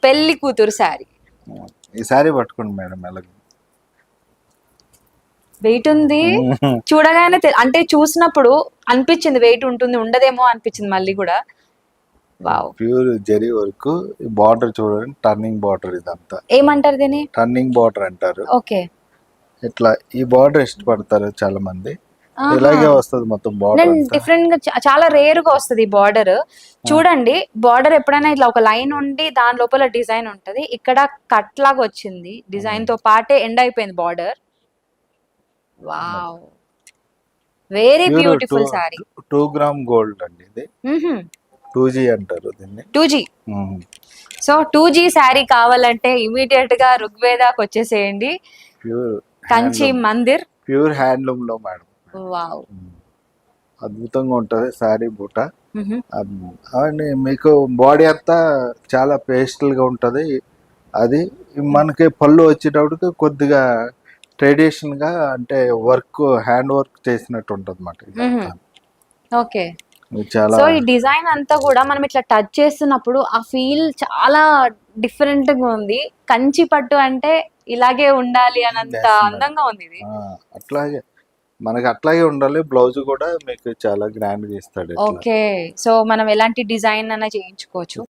పెళ్లి కూతురు శారీ. ఈ శారీ పట్టుకోండి మేడం ఎలాగ. వెయిట్ ఉంది చూడగానే అంటే చూసినప్పుడు అనిపించింది వెయిట్ ఉంటుంది ఉండదేమో అనిపించింది మళ్ళీ కూడా. Wow, pure zari work. Border చూడండి, టర్నింగ్ బార్డర్. ఇదంతా ఏమంటారు దీని? టర్నింగ్ బార్డర్ అంటారు. ఓకే, ఇట్లా ఈ బార్డర్ ఇష్టపడతారు చాలా మంది. ఇలాగే వస్తుంది మొత్తం బార్డర్ అంతా. డిఫరెంట్ గా చాలా రేర్ గా వస్తుంది ఈ బార్డర్. చూడండి, బార్డర్ ఎప్పుడైనా ఇట్లా ఒక లైన్ ఉండి దాని లోపల డిజైన్ ఉంటది. ఇక్కడ కట్ లాగా వచ్చింది, డిజైన్ తో పాటే ఎండ్ అయిపోయింది border. Wow, very beautiful sorry. 2 gram gold అండి ఇది. 2G అంటారు దీన్ని. 2G. సో 2G శారీ కావాలంటే ఇమీడియట్ గా ఋగ్వేదాకి వచ్చేసేయండి. Pure Kanchi Mandir, pure handloom లో మేడం. వావ్, అద్భుతంగా ఉంటది శారీ బూట. అవన్నీ మీకు బాడీ అంతా చాలా పేస్టల్ గా ఉంటది. అది మనకి పళ్ళు వచ్చేటప్పటికి కొద్దిగా ట్రెడిషన్ గా, అంటే వర్క్, హ్యాండ్ వర్క్ చేసినట్టు ఉంటది అన్నమాట. ఓకే. చాలా. సో ఈ డిజైన్ అంతా కూడా మనం ఇట్లా టచ్ చేస్తున్నప్పుడు ఆ ఫీల్ చాలా డిఫరెంట్ గా ఉంది. కంచి పట్టు అంటే ఇలాగే ఉండాలి అనంత అందంగా ఉంది ఇది. అట్లాగే మనకి అట్లాగే ఉండాలి. బ్లౌజ్ కూడా మీకు చాలా గ్రాండ్ గా ఇస్తాడు. ఓకే, సో మనం ఎలాంటి డిజైన్ అన్న చేయించుకోవచ్చు.